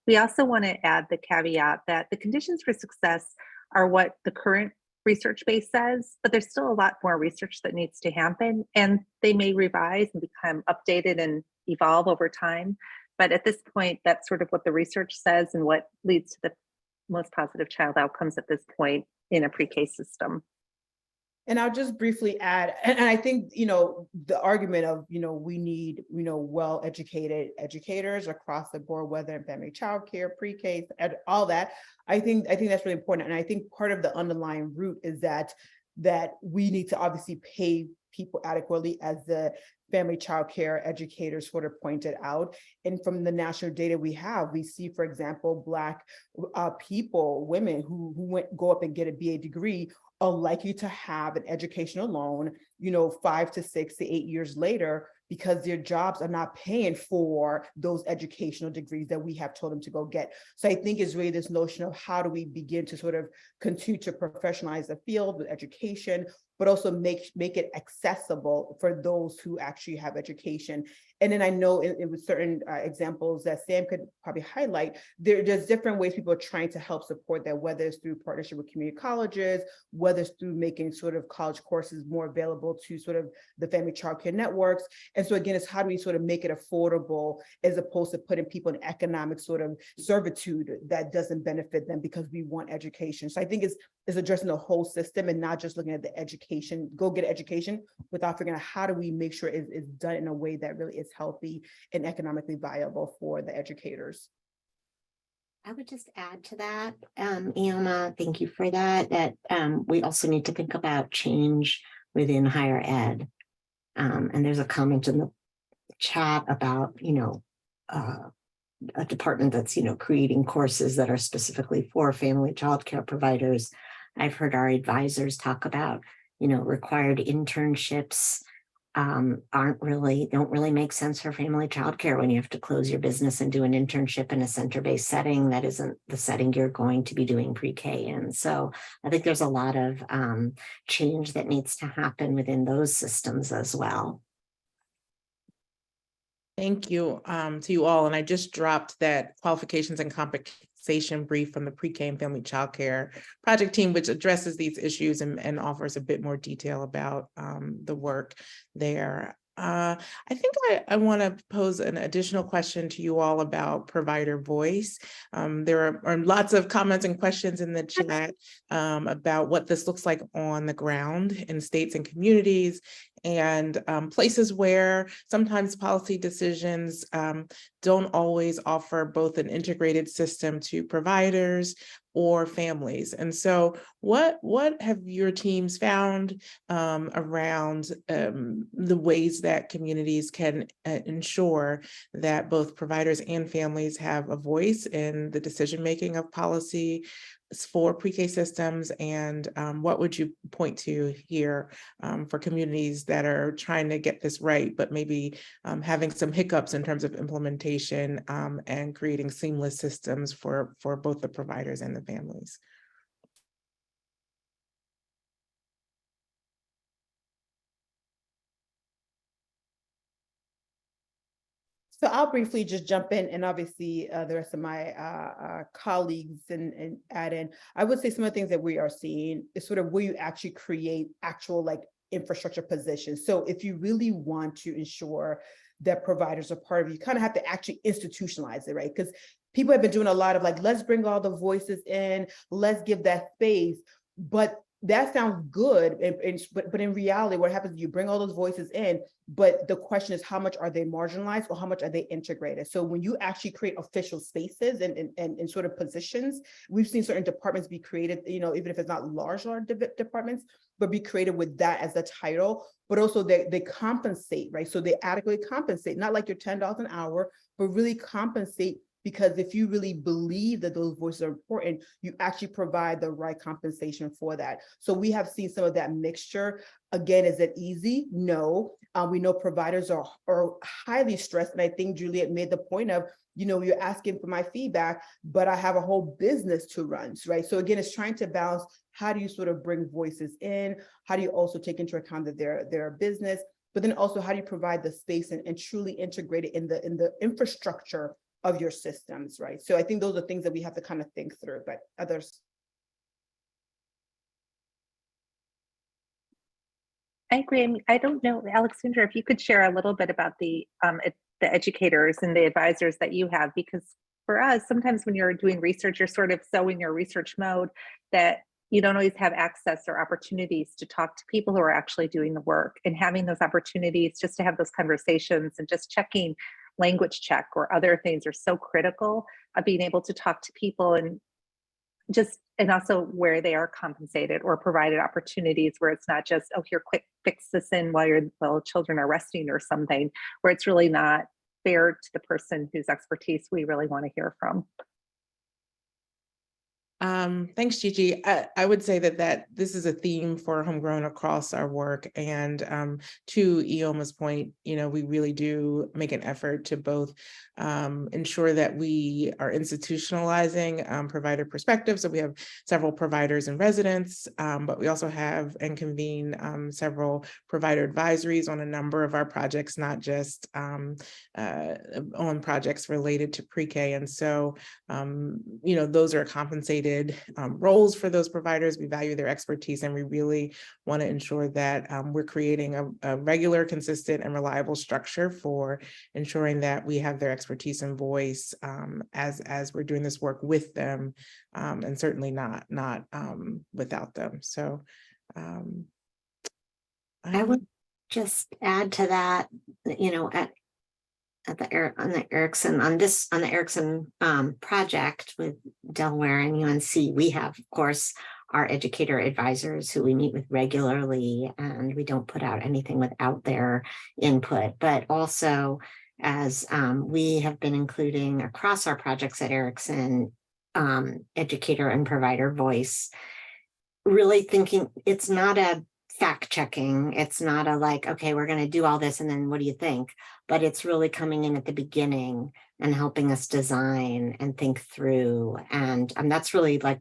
We also want to add the caveat that the conditions for success are what the current research base says, but there's still a lot more research that needs to happen, and they may revise and become updated and evolve over time. But at this point, that's sort of what the research says and what leads to the most positive child outcomes at this point in a pre-K system. And I'll just briefly add, and I think, the argument of, we need, well-educated educators across the board, whether in family childcare, pre-K, all that. I think that's really important. And I think part of the underlying root is that we need to obviously pay people adequately, as the family childcare educators sort of pointed out. And from the national data we have, we see, for example, Black people, women who go up and get a BA degree are likely to have an educational loan, 5 to 6 to 8 years later, because their jobs are not paying for those educational degrees that we have told them to go get. So I think it's really this notion of how do we begin to sort of continue to professionalize the field with education, but also make it accessible for those who actually have education. And then I know with certain examples that Sam could probably highlight, there's different ways people are trying to help support that, whether it's through partnership with community colleges, whether it's through making sort of college courses more available to sort of the family childcare networks. And so again, it's how do we sort of make it affordable, as opposed to putting people in economic sort of servitude that doesn't benefit them because we want education. So I think it's addressing the whole system and not just looking at the education, go get education, without figuring out how do we make sure it's done in a way that really is healthy and economically viable for the educators. I would just add to that, Iona, thank you for that, we also need to think about change within higher ed. And there's a comment in the chat about, a department that's, creating courses that are specifically for family childcare providers. I've heard our advisors talk about, required internships don't really make sense for family childcare when you have to close your business and do an internship in a center-based setting that isn't the setting you're going to be doing pre-K in. So I think there's a lot of change that needs to happen within those systems as well. Thank you to you all. And I just dropped that qualifications and compensation brief from the pre-K and family childcare project team, which addresses these issues and offers a bit more detail about the work there. I think I want to pose an additional question to you all about provider voice. There are lots of comments and questions in the chat about what this looks like on the ground in states and communities, and places where sometimes policy decisions don't always offer both an integrated system to providers or families. And so what have your teams found around the ways that communities can ensure that both providers and families have a voice in the decision-making of policy for pre-K systems? And what would you point to here for communities that are trying to get this right, but maybe having some hiccups in terms of implementation and creating seamless systems for both the providers and the families? So I'll briefly just jump in, and obviously the rest of my colleagues and add in. I would say some of the things that we are seeing is sort of where you actually create actual infrastructure positions. So if you really want to ensure that providers are part of it, you kind of have to actually institutionalize it, right? Because people have been doing a lot of let's bring all the voices in, let's give that space, but that sounds good, but in reality, what happens is you bring all those voices in, but the question is how much are they marginalized or how much are they integrated? So when you actually create official spaces and sort of positions, we've seen certain departments be created, even if it's not large departments, but be created with that as the title, but also they compensate, right? So they adequately compensate, not like your $10 an hour, but really compensate. Because if you really believe that those voices are important, you actually provide the right compensation for that. So we have seen some of that mixture. Again, is it easy? No. We know providers are highly stressed. And I think Juliet made the point of, you're asking for my feedback, but I have a whole business to run, right? So again, it's trying to balance, how do you sort of bring voices in? How do you also take into account that they're a business? But then also, how do you provide the space and truly integrate it in the infrastructure of your systems, right? So I think those are things that we have to kind of think through, but others. I agree. I don't know, Alexandra, if you could share a little bit about the educators and the advisors that you have, because for us, sometimes when you're doing research, you're sort of so in your research mode that you don't always have access or opportunities to talk to people who are actually doing the work, and having those opportunities just to have those conversations and just checking language check or other things are so critical of being able to talk to people, and also where they are compensated or provided opportunities where it's not just, oh, here, quick fix this in while children are resting or something, where it's really not fair to the person whose expertise we really want to hear from. Thanks, Gigi. I would say that this is a theme for Homegrown across our work. And to Ioma's point, we really do make an effort to both ensure that we are institutionalizing provider perspectives. So we have several providers and residents, but we also have and convene several provider advisories on a number of our projects, not just on projects related to pre-K. And so, those are compensated roles for those providers. We value their expertise, and we really want to ensure that we're creating a regular, consistent, and reliable structure for ensuring that we have their expertise and voice as we're doing this work with them, and certainly not without them. So I would just add to that, on the Erikson project with Delaware and UNC, we have, of course, our educator advisors who we meet with regularly, and we don't put out anything without their input. But also, as we have been including across our projects at Erikson, educator and provider voice, really thinking it's not a fact checking. It's not a like, okay, we're going to do all this and then what do you think? But it's really coming in at the beginning and helping us design and think through. And that's really like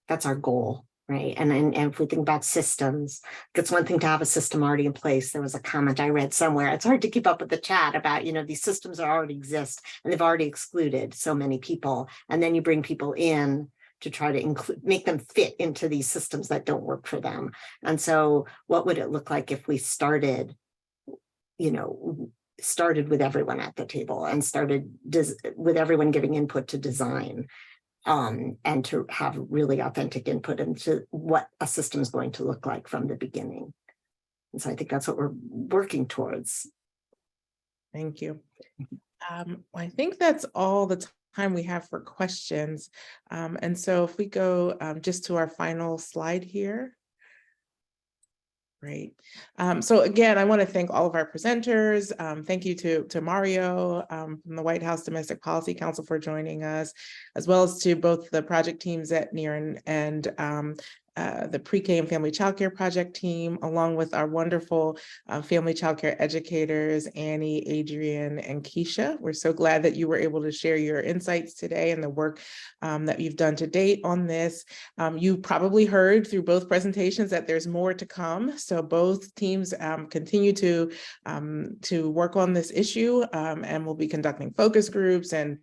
that's our goal, right? And if we think about systems, it's one thing to have a system already in place. There was a comment I read somewhere. It's hard to keep up with the chat about, these systems already exist and they've already excluded so many people. And then you bring people in to try to make them fit into these systems that don't work for them. And so what would it look like if we started with everyone at the table and started with everyone giving input to design, and to have really authentic input into what a system is going to look like from the beginning. And so I think that's what we're working towards. Thank you. I think that's all the time we have for questions. And so if we go just to our final slide here. Great. So again, I want to thank all of our presenters. Thank you to Mario from the White House Domestic Policy Council for joining us, as well as to both the project teams at NIEER and the Pre-K and Family Childcare Project team, along with our wonderful family childcare educators, Annie, Adrian, and Keisha. We're so glad that you were able to share your insights today and the work that you've done to date on this. You probably heard through both presentations that there's more to come. So both teams continue to work on this issue, and we'll be conducting focus groups and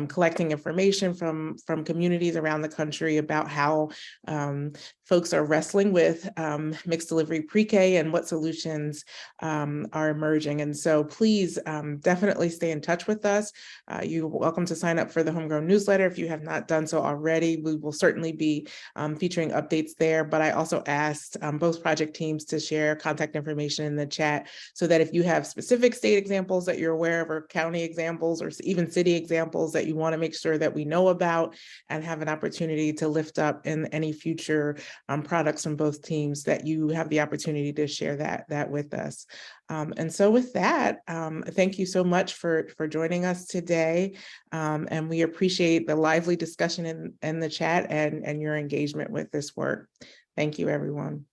collecting information from communities around the country about how folks are wrestling with mixed delivery pre-K and what solutions are emerging. And so please definitely stay in touch with us. You're welcome to sign up for the Homegrown newsletter if you have not done so already. We will certainly be featuring updates there, but I also asked both project teams to share contact information in the chat so that if you have specific state examples that you're aware of, or county examples, or even city examples that you want to make sure that we know about and have an opportunity to lift up in any future products from both teams, that you have the opportunity to share that with us. And so with that, thank you so much for joining us today. And we appreciate the lively discussion in the chat and your engagement with this work. Thank you, everyone.